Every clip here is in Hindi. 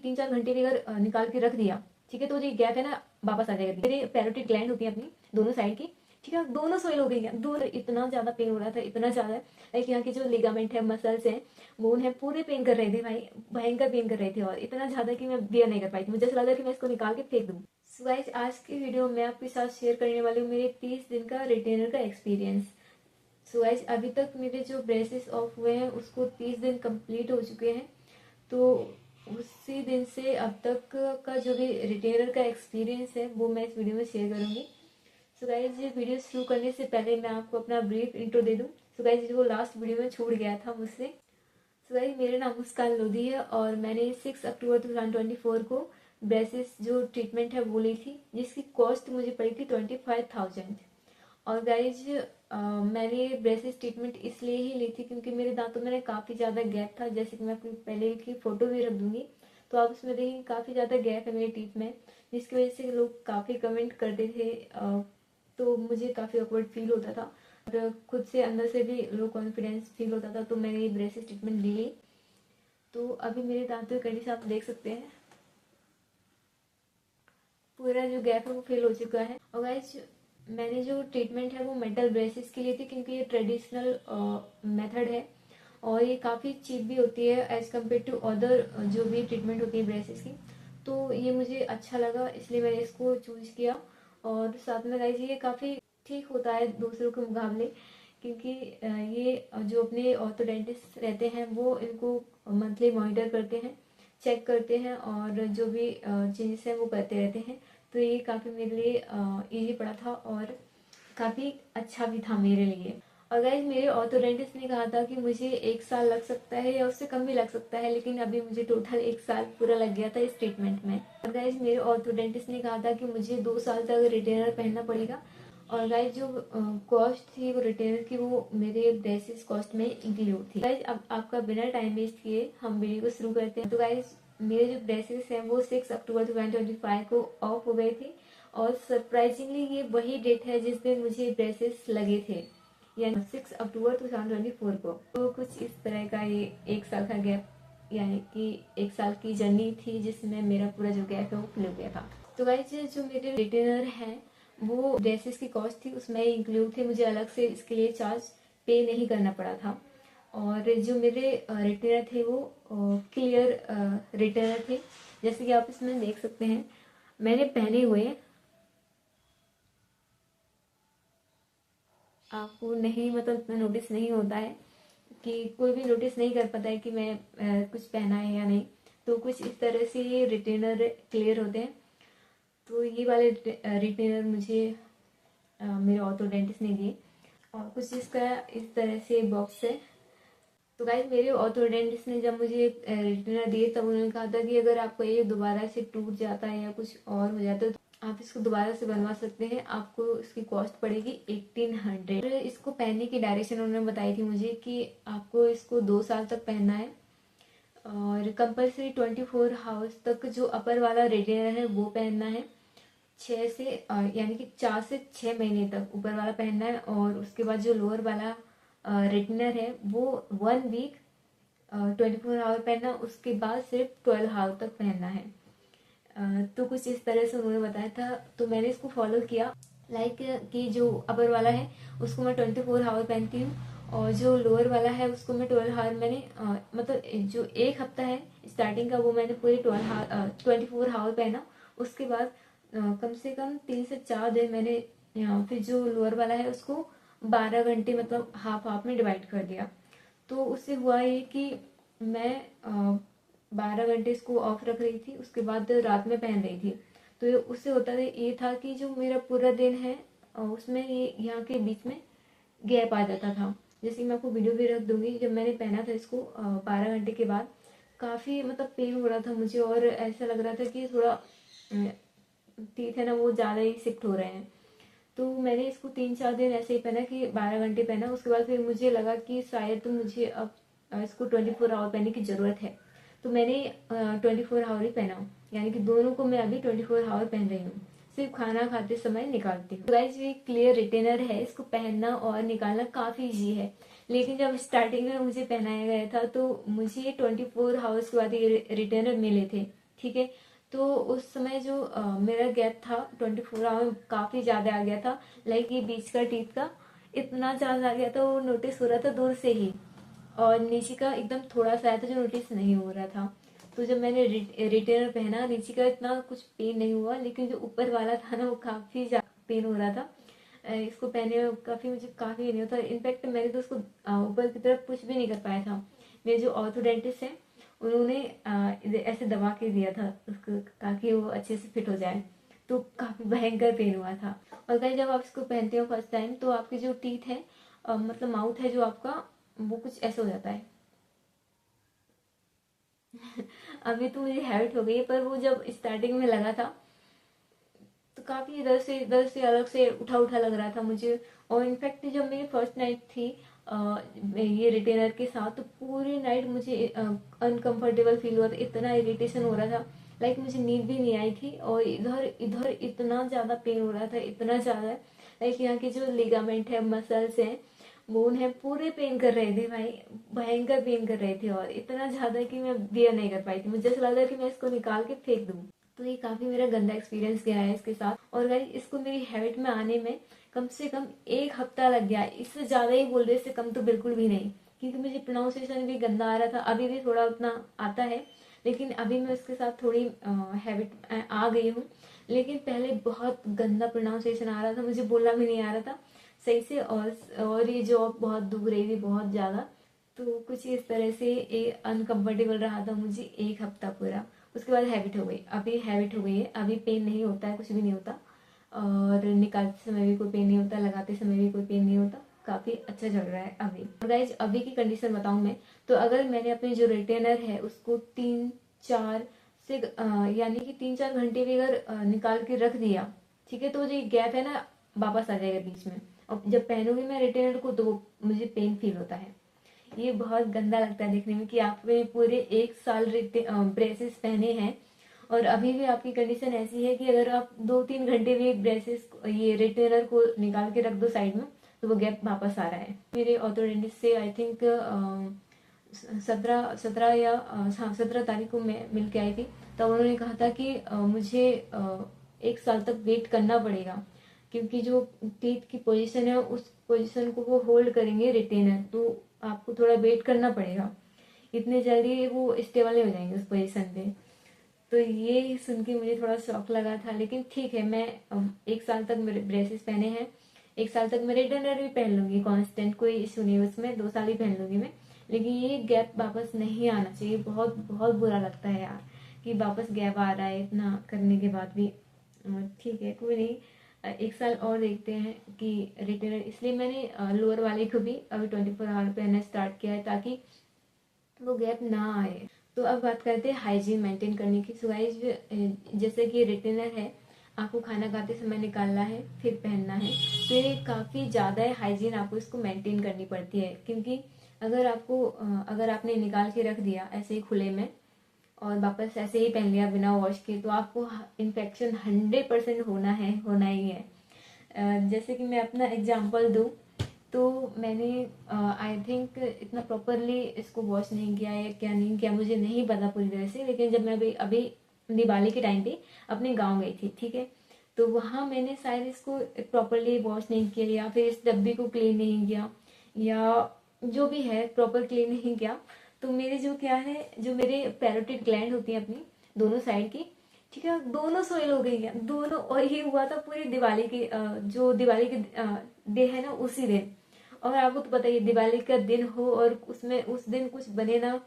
3-4 घंटे भी अगर निकाल के रख दिया, ठीक है, तो जो गैप है ना वापस आ जाएगा। मेरे पैरोटिड ग्लैंड होती है अपनी दोनों साइड की, ठीक है, दोनों सोइल हो गई है। दोनों इतना ज्यादा पेन हो रहा था, इतना ज्यादा, लाइक यहाँ की जो लिगामेंट है, मसल्स है, बोन है, पूरे पेन कर रहे थे भाई, भयंकर पेन कर रहे थे, और इतना ज्यादा कि मैं बियर नहीं कर पाई थी। मुझे ऐसा लगा कि मैं इसको निकाल के फेंक दूँ। सो गाइस, आज की वीडियो में आपके साथ शेयर करने वाली हूँ मेरे 30 दिन का रिटेनर का एक्सपीरियंस। सो गाइस, अभी तक मेरे जो ब्रेसेस ऑफ हुए हैं उसको 30 दिन कंप्लीट हो चुके हैं। तो उसी दिन से अब तक का जो भी रिटेनर का एक्सपीरियंस है वो मैं इस वीडियो में शेयर करूंगी। सो गाइज, ये वीडियो शुरू करने से पहले मैं आपको अपना ब्रीफ इंट्रो दे दूं। सो गाइज, वो लास्ट वीडियो में छूट गया था मुझसे। सो गाइज, मेरा नाम मुस्कान लोधी है और मैंने 6 अक्टूबर 2024 को ब्रेसेस जो ट्रीटमेंट है वो ली थी, जिसकी कॉस्ट मुझे पड़ी थी 25,000। और गाइज, मैंने ब्रेसेस ट्रीटमेंट इसलिए ही ली थी क्योंकि मेरे दांतों में काफ़ी ज़्यादा गैप था। जैसे कि मैं अपनी पहले की फ़ोटो भी रख दूंगी, तो आप उसमें देखेंगे काफ़ी ज़्यादा गैप है मेरे टीथ में, जिसकी वजह से लोग काफ़ी कमेंट करते थे। तो मुझे काफ़ी ऑकवर्ड फील होता था और खुद से अंदर से भी लो कॉन्फिडेंस फील होता था। तो मैंने ये ब्रेसेस ट्रीटमेंट ली। तो अभी मेरे दांतों की कंडीशन आप देख सकते हैं, पूरा जो गैप है वो फिल हो चुका है। और गाइस, मैंने जो ट्रीटमेंट है वो मेटल ब्रेसेस के लिए थी क्योंकि ये ट्रेडिशनल मेथड है और ये काफ़ी चीप भी होती है एज कम्पेयर टू अदर जो भी ट्रीटमेंट होती है ब्रेसेस की। तो ये मुझे अच्छा लगा, इसलिए मैंने इसको चूज किया। और साथ में गाइस, ये काफ़ी ठीक होता है दूसरों के मुकाबले, क्योंकि ये जो अपने ऑर्थोडेंटिस्ट रहते हैं वो इनको मंथली मॉनिटर करते हैं, चेक करते हैं और जो भी चेंजेस हैं वो करते रहते हैं। तो ये काफ़ी मेरे लिए इजी पड़ा था और काफ़ी अच्छा भी था मेरे लिए। और गाइस, मेरे ऑर्थोडेंटिस्ट ने कहा था कि मुझे 1 साल लग सकता है या उससे कम भी लग सकता है, लेकिन अभी मुझे टोटल 1 साल पूरा लग गया था इस ट्रीटमेंट में। और गाइस, मेरे ऑर्थोडेंटिस्ट ने कहा था कि मुझे 2 साल तक रिटेनर पहनना पड़ेगा। और गाइस, जो कॉस्ट थी वो रिटेनर की, वो मेरे ब्रेसेस कॉस्ट में इंक्लूड थी। गाइस, अब आपका बिना टाइम वेस्ट किए हम वीडियो को शुरू करते हैं। तो गाइस, मेरे जो ब्रेसेस हैं वो 6 अक्टूबर 2025 को ऑफ हो गए थे और सरप्राइजिंगली ये वही डेट है जिस दिन मुझे ब्रेसेस लगे थे, यानी 6 अक्टूबर 2024 को। तो कुछ इस तरह का ये 1 साल का गैप, यानी कि 1 साल की जर्नी थी जिसमें मेरा पूरा जो गैप है वो फिल हो गया था। तो गाइस, जो मेरे रिटेनर हैं वो ड्रेसेस की कॉस्ट थी उसमें इंक्लूड थे, मुझे अलग से इसके लिए चार्ज पे नहीं करना पड़ा था। और जो मेरे रिटेनर थे वो क्लियर रिटेनर थे, जैसे कि आप इसमें देख सकते हैं मैंने पहने हुए। आपको नहीं, मतलब इतना नोटिस नहीं होता है, कि कोई भी नोटिस नहीं कर पाता है कि मैं कुछ पहना है या नहीं। तो कुछ इस तरह से ये रिटेनर क्लियर होते हैं। तो ये वाले रिटेनर मुझे मेरे ऑर्थोडेंटिस्ट ने दिए और कुछ इसका इस तरह से बॉक्स है। तो गाइस, मेरे ऑर्थोडेंटिस्ट ने जब मुझे रिटेनर दिए तब उन्होंने कहा था कि अगर आपको ये दोबारा से टूट जाता है या कुछ और हो जाता है तो आप इसको दोबारा से बनवा सकते हैं, आपको इसकी कॉस्ट पड़ेगी 1800। इसको पहनने की डायरेक्शन उन्होंने बताई थी मुझे कि आपको इसको 2 साल तक पहनना है और कंपल्सरी 24 आवर्स तक जो अपर वाला रिटेनर है वो पहनना है। 6 से यानी कि 4 से 6 महीने तक ऊपर वाला पहनना है और उसके बाद जो लोअर वाला रिटेनर है वो 1 वीक 24 आवर पहनना, उसके बाद सिर्फ 12 आवर तक पहनना है। तो कुछ इस तरह से उन्होंने बताया था, तो मैंने इसको फॉलो किया। लाइक कि जो अपर वाला है उसको मैं 24 आवर पहनती हूँ और जो लोअर वाला है उसको मैं 12 आवर, मैंने मतलब जो 1 हफ्ता है स्टार्टिंग का वो मैंने पूरे 24 आवर पहना। उसके बाद कम से कम 3 से 4 दिन मैंने फिर जो लोअर वाला है उसको 12 घंटे मतलब हाफ हाफ में डिवाइड कर दिया। तो उससे हुआ ये कि मैं 12 घंटे इसको ऑफ रख रही थी, उसके बाद रात में पहन रही थी। तो उससे होता ये था कि जो मेरा पूरा दिन है उसमें ये यहाँ के बीच में गैप आ जाता था। जैसे कि मैं आपको वीडियो भी रख दूंगी, जब मैंने पहना था इसको 12 घंटे के बाद काफ़ी मतलब पेन हो रहा था मुझे और ऐसा लग रहा था कि थोड़ा टीथ है ना वो ज़्यादा ही शिफ्ट हो रहे हैं। तो मैंने इसको 3-4 दिन ऐसे ही पहना कि 12 घंटे पहना। उसके बाद फिर मुझे लगा कि शायद तो मुझे अब इसको 24 आवर पहनने की ज़रूरत है, तो मैंने 24 आवर ही पहना, यानी कि दोनों को मैं अभी 24 आवर पहन रही हूँ, सिर्फ खाना खाते समय निकालती हूँ। गाइस, ये क्लियर रिटेनर है, इसको पहनना और निकालना काफ़ी ईजी है। लेकिन जब स्टार्टिंग में मुझे पहनाया गया था तो मुझे 24 आवर्स के बाद ये रिटेनर मिले थे, ठीक है। तो उस समय जो मेरा गैप था 24 आवर में काफ़ी ज़्यादा आ गया था। लाइक ये बीच का टीथ का इतना ज़्यादा आ गया था, वो नोटिस हो रहा था दूर से ही, और नीचे का एकदम थोड़ा सा आया था जो नोटिस नहीं हो रहा था। तो जब मैंने रिटेनर पहना, नीचे का इतना कुछ पेन नहीं हुआ, लेकिन जो ऊपर वाला था ना वो काफ़ी ज़्यादा पेन हो रहा था। इसको पहने में काफ़ी मुझे काफ़ी नहीं होता। इनफैक्ट मैंने तो उसको ऊपर की तरफ पुश भी नहीं कर पाया था। मेरे जो ऑर्थोडेंटिस्ट हैं उन्होंने ऐसे दबा के दिया था उसको ताकि वो अच्छे से फिट हो जाए। तो काफ़ी भयंकर पेन हुआ था। और गाइस जब आप इसको पहनते हो फर्स्ट टाइम तो आपके जो टीथ है मतलब माउथ है जो आपका, वो कुछ ऐसा हो जाता है। अभी तो मुझे हैबिट हो गई है, पर वो जब स्टार्टिंग में लगा था तो काफ़ी इधर से अलग से उठा उठा लग रहा था मुझे। और इनफैक्ट जब मेरी फर्स्ट नाइट थी ये रिटेनर के साथ, तो पूरी नाइट मुझे अनकंफर्टेबल फील हुआ था, इतना इरिटेशन हो रहा था। लाइक मुझे नींद भी नहीं आई थी, और इधर इधर इतना ज़्यादा पेन हो रहा था, इतना ज़्यादा। लाइक यहाँ के जो लिगामेंट है, मसल्स हैं, बोन है, पूरे पेन कर रहे थे भाई, भयंकर पेन कर रहे थे। और इतना ज़्यादा कि मैं बियर नहीं कर पाई थी, मुझे ऐसा लग रहा था कि मैं इसको निकाल के फेंक दूँ। तो ये काफ़ी मेरा गंदा एक्सपीरियंस गया है इसके साथ। और गाइस इसको मेरी हैबिट में आने में कम से कम 1 हफ्ता लग गया, इससे ज़्यादा ही बोल रहे, इससे कम तो बिल्कुल भी नहीं, क्योंकि मुझे प्रोनाउंसिएशन भी गंदा आ रहा था। अभी भी थोड़ा उतना आता है, लेकिन अभी मैं उसके साथ थोड़ी हैबिट आ गई हूँ। लेकिन पहले बहुत गंदा प्रोनाउंसिएशन आ रहा था, मुझे बोलना भी नहीं आ रहा था सही से। और ये जॉब बहुत दुख रही थी, बहुत ज़्यादा। तो कुछ इस तरह से अनकंफर्टेबल रहा था मुझे 1 हफ्ता पूरा। उसके बाद हैबिट हो गई, अभी हैबिट हो गई है, अभी पेन नहीं होता है, कुछ भी नहीं होता। और निकालते समय भी कोई पेन नहीं होता, लगाते समय भी कोई पेन नहीं होता, काफ़ी अच्छा चल रहा है अभी। और गाइज अभी की कंडीशन बताऊँ मैं, तो अगर मैंने अपने जो रिटेनर है उसको 3-4 से यानी कि 3-4 घंटे भी अगर निकाल के रख दिया, ठीक है, तो जो गैप है ना वापस आ जाएगा बीच में। और जब पहनूंगी मैं रिटेनर को तो मुझे पेन फील होता है। ये बहुत गंदा लगता है देखने में कि आपने पूरे 1 साल ब्रेसेस पहने हैं, और अभी भी आपकी कंडीशन ऐसी है कि अगर आप 2-3 घंटे भी ब्रेसेस ये रिटेनर को निकाल के रख दो साइड में, तो वो गैप वापस आ रहा है। मेरे ऑर्थोडेंटिस्ट से आई थिंक 17 तारीख को मैं मिल के आई थी। तब उन्होंने कहा था कि मुझे 1 साल तक वेट करना पड़ेगा, क्योंकि जो टीथ की पोजीशन है उस पोजीशन को वो होल्ड करेंगे रिटेनर, तो आपको थोड़ा वेट करना पड़ेगा, इतने जल्दी वो स्टेबल नहीं हो जाएंगे उस पोजीशन पे। तो ये सुन के मुझे थोड़ा शौक लगा था, लेकिन ठीक है, मैं 1 साल तक मेरे ब्रेसेस पहने हैं, 1 साल तक मैं रिटेनर भी पहन लूंगी कांस्टेंट, कोई इशू नहीं उसमें, 2 साल ही पहन लूंगी मैं। लेकिन ये गैप वापस नहीं आना चाहिए, बहुत बहुत बुरा लगता है यार कि वापस गैप आ रहा है इतना करने के बाद भी। ठीक है, कोई नहीं, 1 साल और देखते हैं कि रिटेनर, इसलिए मैंने लोअर वाले को भी अभी 24 आवर पहनना स्टार्ट किया है, ताकि वो गैप ना आए। तो अब बात करते हैं हाइजीन मेंटेन करने की। सो गाइस जैसे कि रिटेनर है, आपको खाना खाते समय निकालना है फिर पहनना है, तो ये काफ़ी ज़्यादा है हाइजीन, आपको इसको मेंटेन करनी पड़ती है। क्योंकि अगर आपने निकाल के रख दिया ऐसे ही खुले में और वापस ऐसे ही पहन लिया बिना वॉश के, तो आपको इन्फेक्शन 100% होना है, होना ही है। जैसे कि मैं अपना एग्जांपल दूँ, तो मैंने आई थिंक इतना प्रॉपरली इसको वॉश नहीं किया है, क्या नहीं किया मुझे नहीं पता पूरी तरह से। लेकिन जब मैं अभी अभी दिवाली के टाइम पे अपने गांव गई थी, ठीक है, तो वहाँ मैंने शायद इसको प्रॉपरली वॉश नहीं किया, या फिर इस डब्बे को क्लीन नहीं किया, या जो भी है प्रॉपर क्लीन नहीं किया। तो मेरे जो क्या है, जो मेरे पैरोटिड ग्लैंड होती है अपनी दोनों साइड की, ठीक है, दोनों सोयल हो गई है दोनों। और ये हुआ था पूरी दिवाली की जो दिवाली के डे है ना उसी दिन। और आपको तो पता ही है, दिवाली का दिन हो और उसमें उस दिन कुछ बने ना,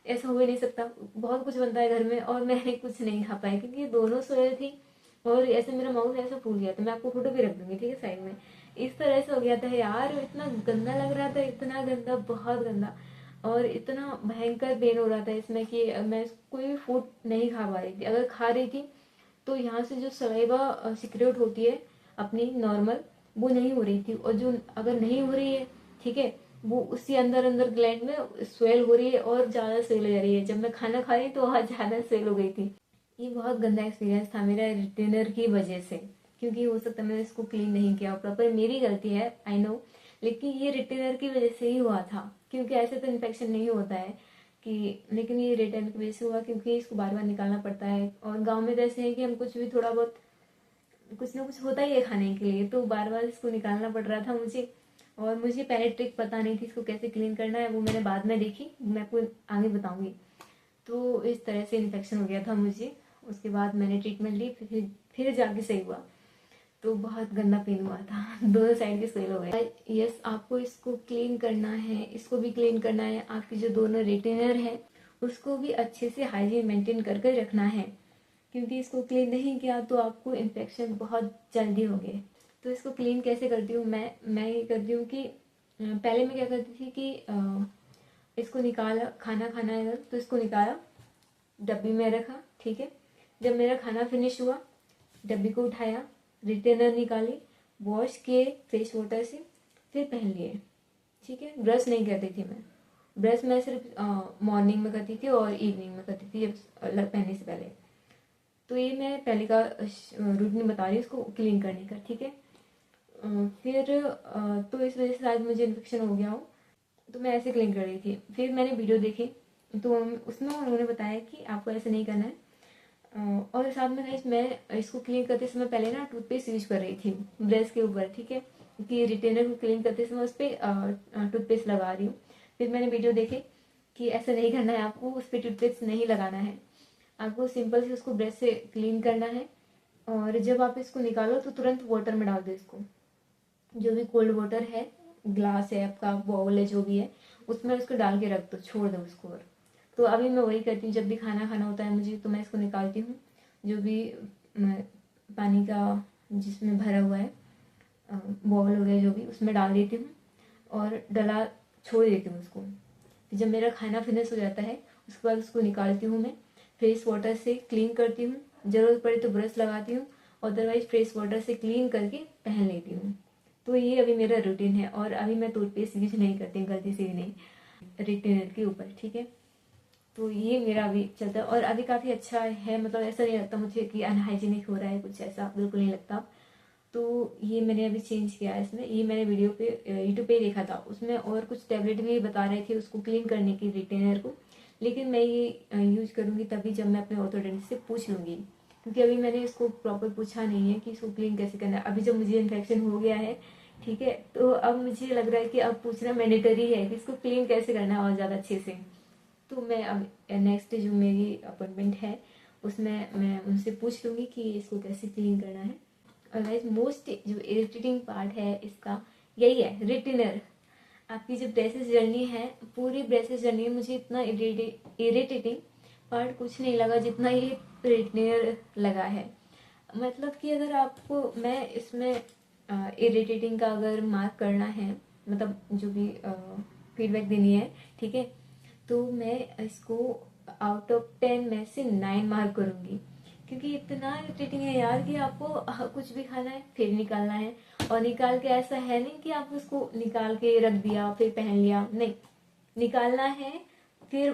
ऐसा हो ही नहीं सकता। बहुत कुछ बनता है घर में और मैंने कुछ नहीं खा पाई क्योंकि ये दोनों सोए थी। और ऐसे मेरा माउथ ऐसा फूल गया था, मैं आपको फोटो भी रख दूंगी, ठीक है, साइड में। इस तरह से हो गया था यार, इतना गंदा लग रहा था, इतना गंदा, बहुत गंदा। और इतना भयंकर पेन हो रहा था इसमें कि मैं कोई भी फूड नहीं खा पा रही थी। अगर खा रही थी तो यहाँ से जो सलाइवा सिक्रेट होती है अपनी नॉर्मल, वो नहीं हो रही थी। और जो अगर नहीं हो रही है, ठीक है, वो उसी अंदर अंदर ग्लैंड में स्वेल हो रही है और ज्यादा स्वेल हो जा रही है। जब मैं खाना खा रही तो वहाँ ज्यादा स्वेल हो गई थी। ये बहुत गंदा एक्सपीरियंस था मेरा रिटेनर की वजह से, क्योंकि हो सकता है मैंने इसको क्लीन नहीं किया प्रॉपर, मेरी गलती है, आई नो। लेकिन ये रिटेनर की वजह से ही हुआ था, क्योंकि ऐसे तो इन्फेक्शन नहीं होता है। कि, लेकिन ये रिटर्न की वजह से हुआ क्योंकि इसको बार बार निकालना पड़ता है। और गांव में तो ऐसे है कि हम कुछ भी थोड़ा बहुत कुछ ना कुछ होता ही है खाने के लिए, तो बार बार इसको निकालना पड़ रहा था मुझे। और मुझे पहले ट्रिक पता नहीं थी इसको कैसे क्लीन करना है, वो मैंने बाद में देखी, मैं आपको आगे बताऊंगी। तो इस तरह से इन्फेक्शन हो गया था मुझे। उसके बाद मैंने ट्रीटमेंट ली, फिर जाके सही हुआ। तो बहुत गंदा पेन हुआ था, दोनों साइड के स्वेल हो गए। यस, आपको इसको क्लीन करना है, इसको भी क्लीन करना है। आपकी जो दोनों रिटेनर है उसको भी अच्छे से हाइजीन मेंटेन करके रखना है, क्योंकि इसको क्लीन नहीं किया तो आपको इन्फेक्शन बहुत जल्दी होंगे। तो इसको क्लीन कैसे करती हूँ मैं ये करती हूँ कि पहले मैं क्या करती थी कि इसको निकाला, खाना खाना है तो इसको निकाला, डब्बी में रखा, ठीक है। जब मेरा खाना फिनिश हुआ, डब्बी को उठाया, रिटेनर निकाली, वॉश किए फ्रेश वाटर से, फिर पहन लिए, ठीक है। ब्रश नहीं करती थी मैं, ब्रश मैं सिर्फ मॉर्निंग में करती थी और इवनिंग में करती थी पहनने से पहले। तो ये मैं पहले का रूटीन बता रही हूँ इसको क्लीन करने का, ठीक है। फिर तो इस वजह से आज मुझे इन्फेक्शन हो गया हो, तो मैं ऐसे क्लीन कर रही थी। फिर मैंने वीडियो देखी तो उसमें उन्होंने बताया कि आपको ऐसे नहीं करना है। और साथ में गाइस मैं इसको क्लीन करते समय पहले ना टूथपेस्ट यूज कर रही थी ब्रश के ऊपर, ठीक है, क्योंकि रिटेनर को क्लीन करते समय उस पर टूथपेस्ट लगा रही हूँ। फिर मैंने वीडियो देखे कि ऐसा नहीं करना है, आपको उस पर टूथपेस्ट नहीं लगाना है, आपको सिंपल से उसको ब्रश से क्लीन करना है। और जब आप इसको निकालो तो तुरंत वाटर में डाल दो इसको, जो भी कोल्ड वाटर है, ग्लास है आपका, बाउल है, जो भी है, उसमें उसको डाल के रख दो, छोड़ दो उसको। और तो अभी मैं वही करती हूँ, जब भी खाना खाना होता है मुझे तो मैं इसको निकालती हूँ, जो भी पानी का जिसमें भरा हुआ है बाउल हो गया जो भी, उसमें डाल देती हूँ और डला छोड़ देती हूँ उसको। जब मेरा खाना फिनिश हो जाता है उसके बाद उसको निकालती हूँ, मैं फ्रेश वाटर से क्लीन करती हूँ, ज़रूरत पड़े तो ब्रश लगाती हूँ, अदरवाइज फ्रेश वाटर से क्लीन करके पहन लेती हूँ। तो ये अभी मेरा रूटीन है। और अभी मैं टूथपेस्ट यूज नहीं करती, गलती से भी नहीं, रिटेनर के ऊपर, ठीक है। तो ये मेरा अभी चलता है और अभी काफ़ी अच्छा है, मतलब ऐसा नहीं लगता मुझे कि अनहाइजीनिक हो रहा है, कुछ ऐसा बिल्कुल नहीं लगता। तो ये मैंने अभी चेंज किया है इसमें। ये मैंने वीडियो पे यूट्यूब पे देखा था, उसमें और कुछ टैबलेट भी बता रहे थे उसको क्लीन करने की, रिटेनर को। लेकिन मैं ये यूज करूँगी तभी जब मैं अपने ऑर्थोडेंटिस्ट से पूछ लूँगी, क्योंकि अभी मैंने इसको प्रॉपर पूछा नहीं है कि इसको क्लीन कैसे करना है। अभी जब मुझे इन्फेक्शन हो गया है, ठीक है, तो अब मुझे लग रहा है कि अब पूछना मैंडेटरी है कि इसको क्लीन कैसे करना है और ज़्यादा अच्छे से। तो मैं अब नेक्स्ट जो मेरी अपॉइंटमेंट है उसमें मैं उनसे पूछ लूँगी कि इसको कैसे क्लीन करना है। और गाइस मोस्ट जो इरिटेटिंग पार्ट है इसका यही है, रिटेनर। आपकी जो ब्रेसेस जर्नी है, पूरी ब्रेसेस जर्नी में मुझे इतना इरिटेटिंग पार्ट कुछ नहीं लगा जितना ये रिटेनर लगा है। मतलब कि अगर आपको, मैं इसमें इरिटेटिंग का अगर मार्क करना है, मतलब जो भी फीडबैक देनी है, ठीक है, तो मैं इसको आउट ऑफ 10 में से 9 मार्क करूंगी, क्योंकि इतना इरिटेटिंग है यार कि आपको कुछ भी खाना है फिर निकालना है, और निकाल के ऐसा है नहीं कि आप उसको निकाल के रख दिया फिर पहन लिया, नहीं, निकालना है फिर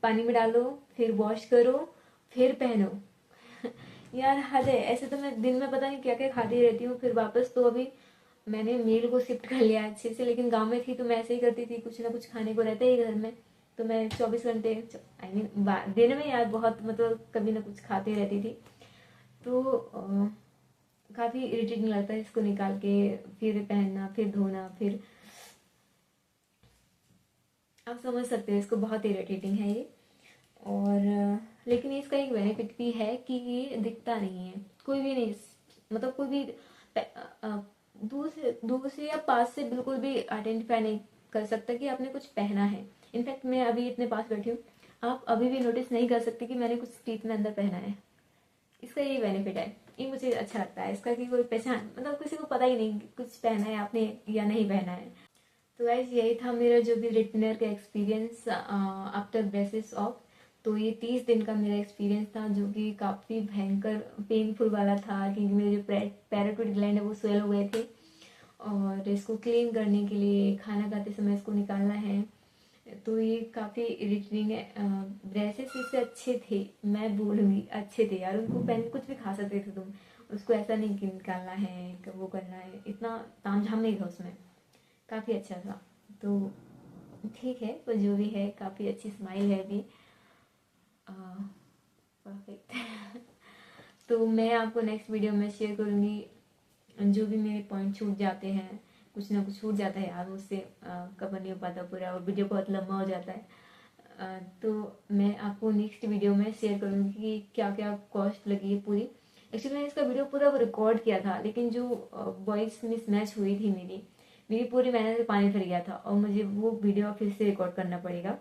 पानी में डालो, फिर वॉश करो, फिर पहनो। यार हद है, ऐसे तो मैं दिन में पता नहीं क्या क्या खाती रहती हूँ। फिर वापस तो अभी मैंने मील को शिफ्ट कर लिया अच्छे से, लेकिन गांव में थी तो मैं ऐसे ही करती थी, कुछ ना कुछ खाने को रहता ही घर में, तो मैं 24 घंटे, आई मीन दिन में यार बहुत, मतलब कभी ना कुछ खाती रहती थी। तो काफ़ी इरिटेटिंग लगता है इसको निकाल के फिर पहनना, फिर धोना, फिर आप समझ सकते हो इसको, बहुत इरिटेटिंग है ये। और लेकिन इसका एक बेनिफिट भी है कि ये दिखता नहीं है, कोई भी नहीं, मतलब कोई भी दूर से या पास से बिल्कुल भी आइडेंटिफाई नहीं कर सकता कि आपने कुछ पहना है। इनफैक्ट मैं अभी इतने पास बैठी हूँ, आप अभी भी नोटिस नहीं कर सकते कि मैंने कुछ टीथ में अंदर पहना है। इसका ये बेनिफिट है, ये मुझे अच्छा लगता है इसका, कि कोई पहचान, मतलब किसी को पता ही नहीं कि कुछ पहना है आपने या नहीं पहना है। तो गाइस यही था मेरा जो भी रिटनर का एक्सपीरियंस आफ्टर ब्रेसेस ऑफ। तो ये 30 दिन का मेरा एक्सपीरियंस था, जो कि काफ़ी भयंकर पेनफुल वाला था, क्योंकि मेरे जो पैराटाइड ग्लैंड है वो स्वेल हो गए थे, और इसको क्लीन करने के लिए खाना खाते समय इसको निकालना है, तो ये काफ़ी इरिटेटिंग है। ब्रेसेस इससे अच्छे थे, मैं बोलूँगी अच्छे थे यार, उनको पहन कुछ भी खा सकते थे तुम, उसको ऐसा नहीं कि निकालना है वो करना है, इतना तामझाम नहीं था उसमें, काफ़ी अच्छा था। तो ठीक है, वो जो भी है, काफ़ी अच्छी स्माइल है अभी, परफेक्ट। तो मैं आपको नेक्स्ट वीडियो में शेयर करूँगी जो भी मेरे पॉइंट छूट जाते हैं, कुछ ना कुछ छूट जाता है यार, उससे कवर नहीं हो पाता पूरा और वीडियो बहुत लंबा हो जाता है। तो मैं आपको नेक्स्ट वीडियो में शेयर करूँगी कि क्या क्या कॉस्ट लगी है पूरी। एक्चुअली मैंने इसका वीडियो पूरा रिकॉर्ड किया था, लेकिन जो वॉइस मिसमैच हुई थी मेरी पूरी मेहनत में पानी फिर गया था और मुझे वो वीडियो फिर से रिकॉर्ड करना पड़ेगा।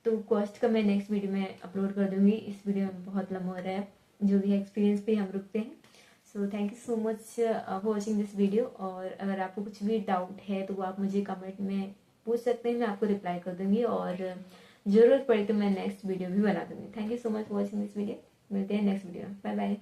तो कॉस्ट का मैं नेक्स्ट वीडियो में अपलोड कर दूंगी। इस वीडियो में बहुत लंबा हो रहा है, जो भी है एक्सपीरियंस पे हम रुकते हैं। So thank you so much for watching this video. और अगर आपको कुछ भी डाउट है तो आप मुझे कमेंट में पूछ सकते हैं, मैं आपको रिप्लाई कर दूंगी और ज़रूरत पड़े तो मैं नेक्स्ट वीडियो भी बना दूंगी। Thank you so much for watching this video. मिलते हैं नेक्स्ट वीडियो में। Bye bye.